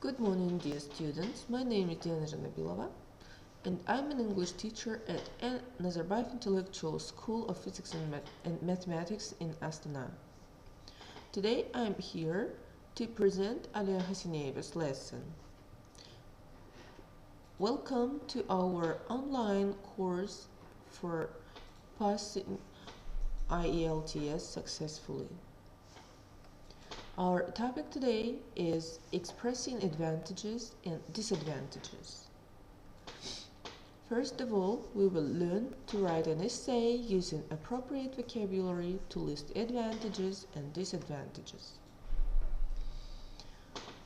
Good morning, dear students. My name is Жанабилова, and I'm an English teacher at Nazarbayev Intellectual School of Physics and Mathematics in Astana. Today I'm here to present D Hasineeva's lesson. Welcome to our online course for passing IELTS successfully. Our topic today is expressing advantages and disadvantages. First of all, we will learn to write an essay using appropriate vocabulary to list advantages and disadvantages.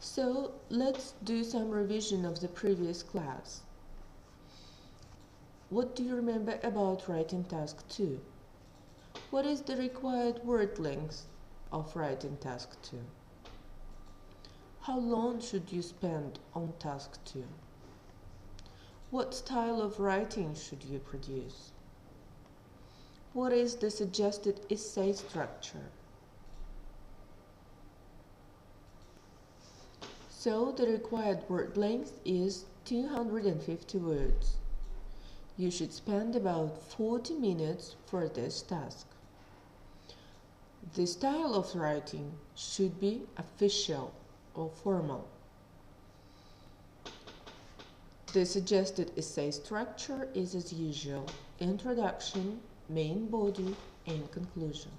So, let's do some revision of the previous class. What do you remember about writing task 2? What is the required word length of writing task 2? How long should you spend on task 2? What style of writing should you produce? What is the suggested essay structure? So the required word length is 250 words. You should spend about 40 minutes for this task. The style of writing should be official or formal. The suggested essay structure is as usual: introduction, main body, and conclusion.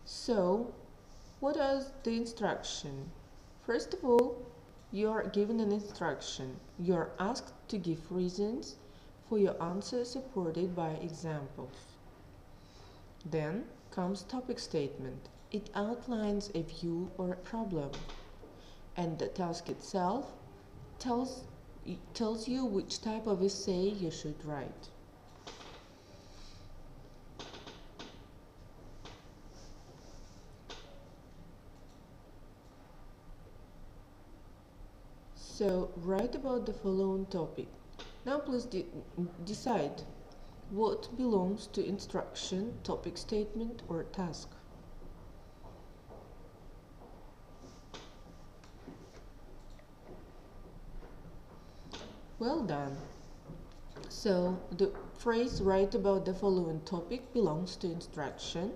So, what is the instruction? First of all, you are given an instruction. You are asked to give reasons for your answer supported by examples. Then comes topic statement. It outlines a view or a problem, and the task itself tells you which type of essay you should write. So write about the following topic. Now please decide what belongs to instruction, topic statement, or task. Well done. So the phrase write about the following topic belongs to instruction,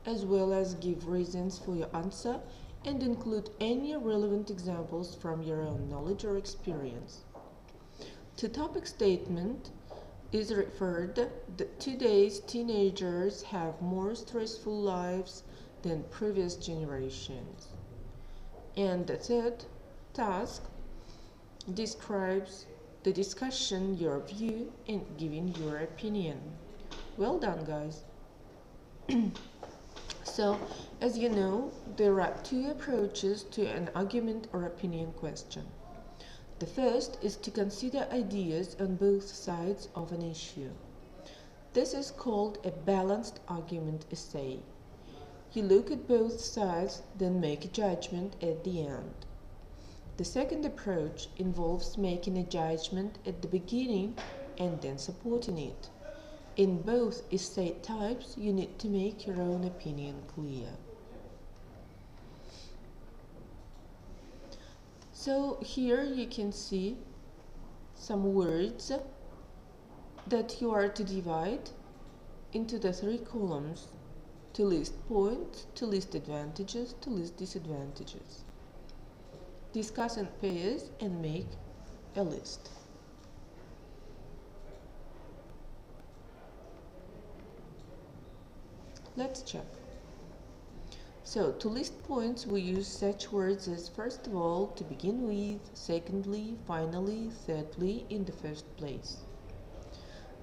as well as give reasons for your answer and include any relevant examples from your own knowledge or experience. To topic statement is referred that today's teenagers have more stressful lives than previous generations. And the third task describes the discussion, your view, and giving your opinion. Well done, guys. So, as you know, there are two approaches to an argument or opinion question. The first is to consider ideas on both sides of an issue. This is called a balanced argument essay. You look at both sides, then make a judgment at the end. The second approach involves making a judgment at the beginning and then supporting it. In both essay types, you need to make your own opinion clear. So here you can see some words that you are to divide into the three columns: to list points, to list advantages, to list disadvantages. Discuss in pairs and make a list. Let's check. So, to list points, we use such words as first of all, to begin with, secondly, finally, thirdly, in the first place.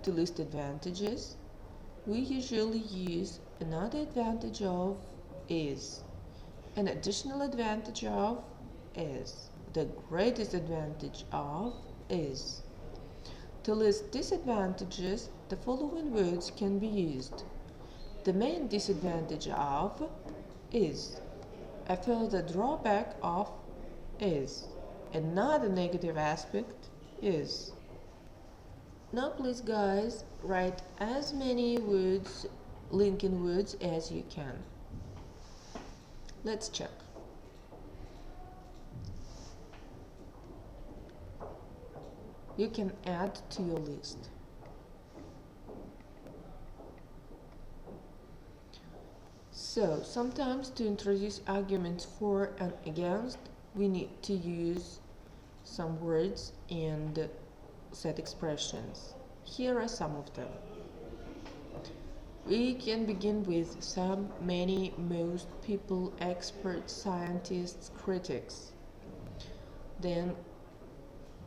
To list advantages, we usually use another advantage of, is, an additional advantage of, is, the greatest advantage of, is. To list disadvantages, the following words can be used: the main disadvantage of, is, a further drawback of, is, another negative aspect, is. Now please guys, write as many words, linking words as you can. Let's check. You can add to your list. So, sometimes to introduce arguments for and against, we need to use some words and set expressions. Here are some of them. We can begin with some, many, most, people, experts, scientists, critics. Then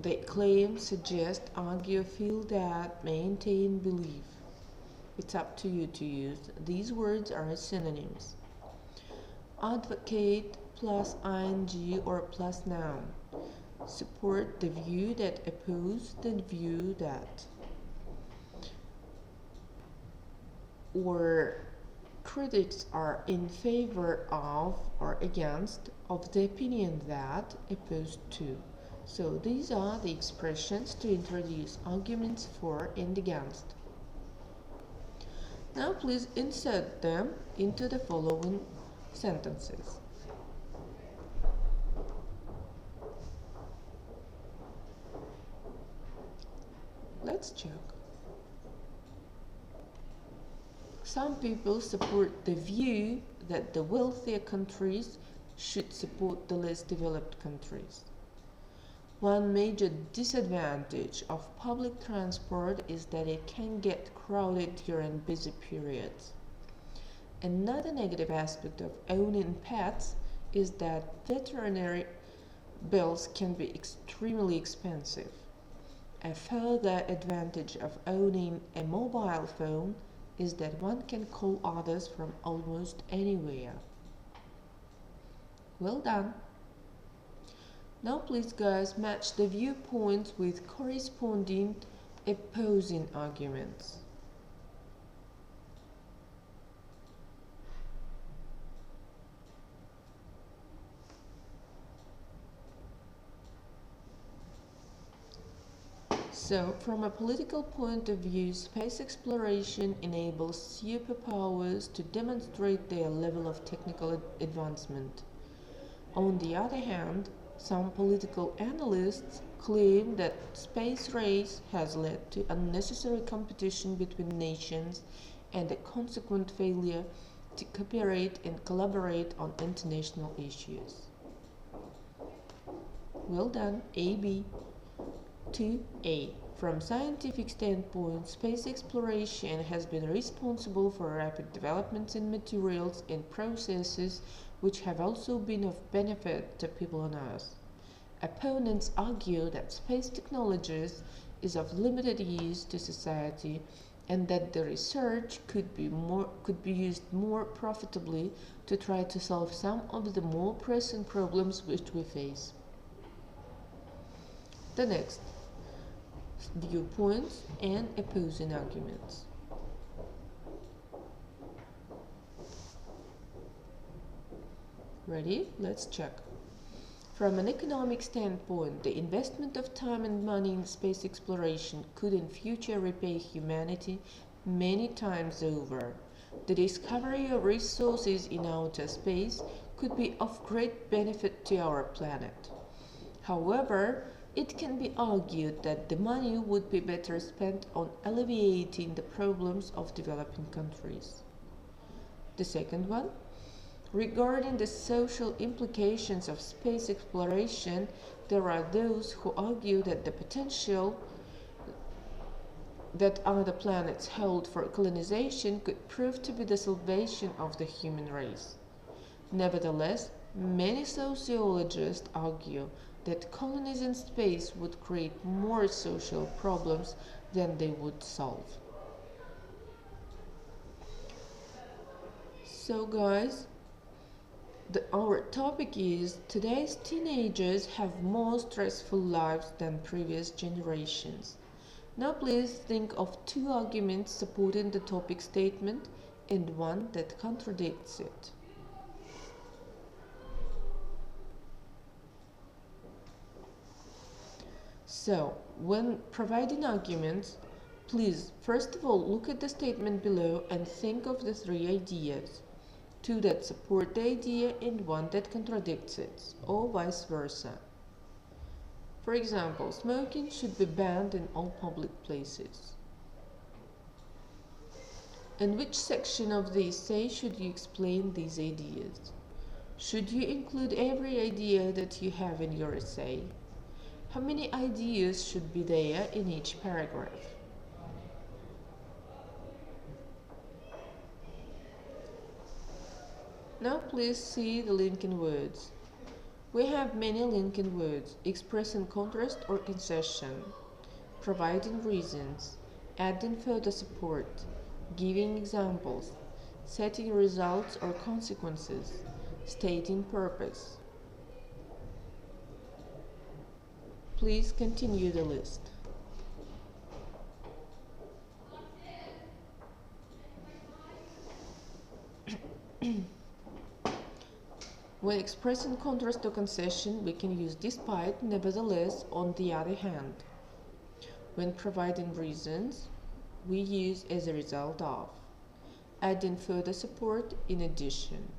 they claim, suggest, argue, feel that, maintain, believe. It's up to you to use. These words are synonyms. Advocate plus ing or plus noun. Support the view that, oppose the view that. Or critics are in favor of or against of the opinion that, opposed to. So these are the expressions to introduce arguments for and against. Now please insert them into the following sentences. Let's check. Some people support the view that the wealthier countries should support the less developed countries. One major disadvantage of public transport is that it can get crowded during busy periods. Another negative aspect of owning pets is that veterinary bills can be extremely expensive. A further advantage of owning a mobile phone is that one can call others from almost anywhere. Well done! Now please guys match the viewpoints with corresponding opposing arguments. So, from a political point of view, space exploration enables superpowers to demonstrate their level of technical advancement. On the other hand, some political analysts claim that space race has led to unnecessary competition between nations and a consequent failure to cooperate and collaborate on international issues. Well done, AB. 2a. From scientific standpoint, space exploration has been responsible for rapid developments in materials and processes which have also been of benefit to people on Earth. Opponents argue that space technologies is of limited use to society and that the research could be used more profitably to try to solve some of the more pressing problems which we face. The next, viewpoints and opposing arguments. Ready? Let's check. From an economic standpoint, the investment of time and money in space exploration could in future repay humanity many times over. The discovery of resources in outer space could be of great benefit to our planet. However, it can be argued that the money would be better spent on alleviating the problems of developing countries. The second one, regarding the social implications of space exploration, there are those who argue that the potential that other planets hold for colonization could prove to be the salvation of the human race. Nevertheless, many sociologists argue that colonies in space would create more social problems than they would solve. So guys, our topic is today's teenagers have more stressful lives than previous generations. Now please think of two arguments supporting the topic statement and one that contradicts it. So, when providing arguments, please first of all look at the statement below and think of the three ideas. two that support the idea and one that contradicts it, or vice versa. For example, smoking should be banned in all public places. In which section of the essay should you explain these ideas? Should you include every idea that you have in your essay? How many ideas should be there in each paragraph? Now please see the linking words. We have many linking words expressing contrast or concession, providing reasons, adding further support, giving examples, setting results or consequences, stating purpose. Please continue the list. When expressing contrast or concession, we can use despite, nevertheless, on the other hand. When providing reasons, we use as a result of, adding further support in addition.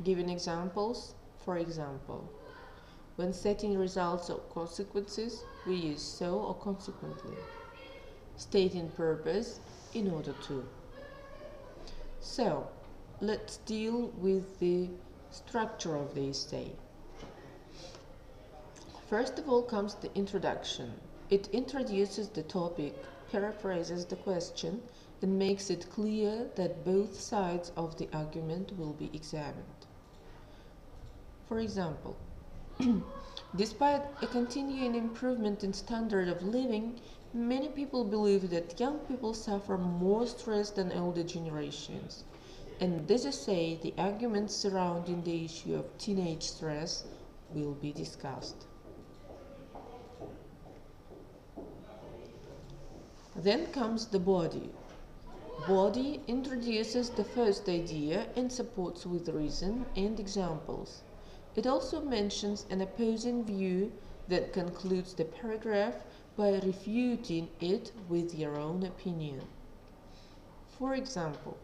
Giving examples, for example. When setting results or consequences, we use so or consequently. Stating purpose, in order to. So, let's deal with the structure of the essay. First of all comes the introduction. It introduces the topic, paraphrases the question, and makes it clear that both sides of the argument will be examined. For example, despite a continuing improvement in standard of living, many people believe that young people suffer more stress than older generations. In this essay, the arguments surrounding the issue of teenage stress will be discussed. Then comes the body. Body introduces the first idea and supports with reason and examples. It also mentions an opposing view that concludes the paragraph by refuting it with your own opinion. For example,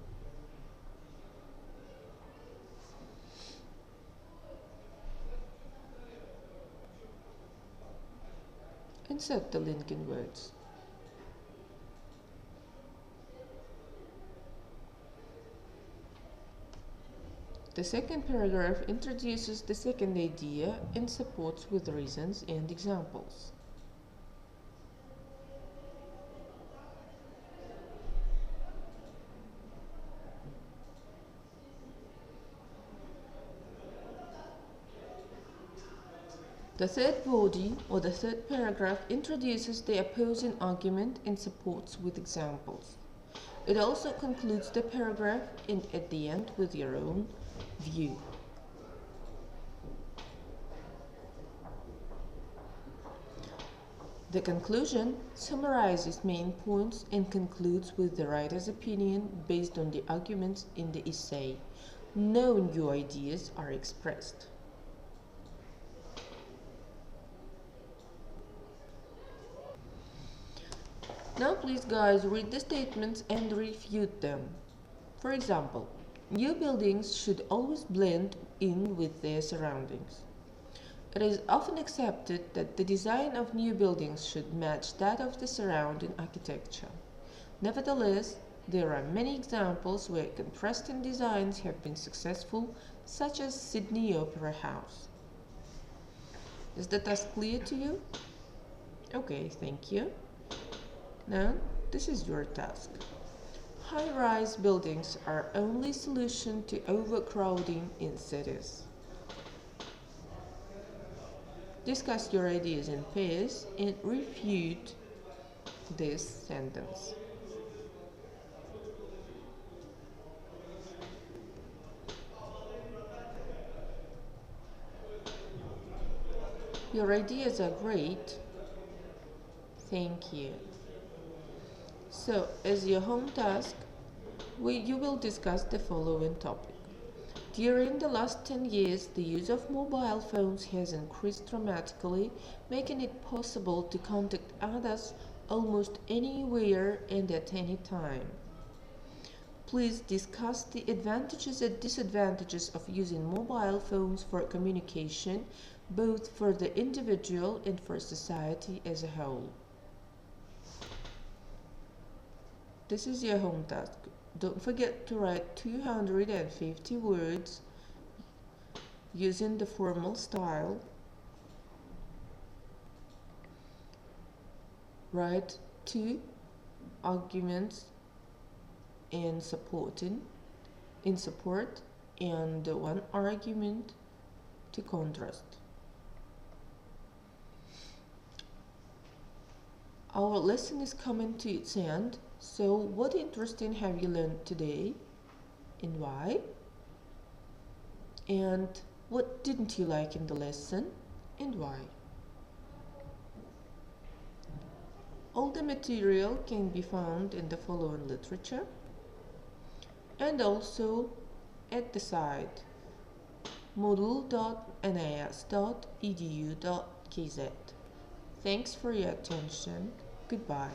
insert the linking words. The second paragraph introduces the second idea and supports with reasons and examples. The third body, or the third paragraph, introduces the opposing argument and supports with examples. It also concludes the paragraph and at the end with your own view. The conclusion summarizes main points and concludes with the writer's opinion based on the arguments in the essay. No new ideas are expressed. Now please guys read the statements and refute them. For example, new buildings should always blend in with their surroundings. It is often accepted that the design of new buildings should match that of the surrounding architecture. Nevertheless, there are many examples where contrasting designs have been successful, such as Sydney Opera House. Is the task clear to you? Okay, thank you. Now, this is your task. High-rise buildings are only solution to overcrowding in cities. Discuss your ideas in pairs and refute this sentence. Your ideas are great. Thank you. So, as your home task, you will discuss the following topic. During the last 10 years, the use of mobile phones has increased dramatically, making it possible to contact others almost anywhere and at any time. Please discuss the advantages and disadvantages of using mobile phones for communication, both for the individual and for society as a whole. This is your home task. Don't forget to write 250 words using the formal style. Write 2 arguments in support and 1 argument to contrast. Our lesson is coming to its end. So what interesting have you learned today and why? And what didn't you like in the lesson and why? All the material can be found in the following literature and also at the site moodle.nas.edu.kz. Thanks for your attention. Goodbye.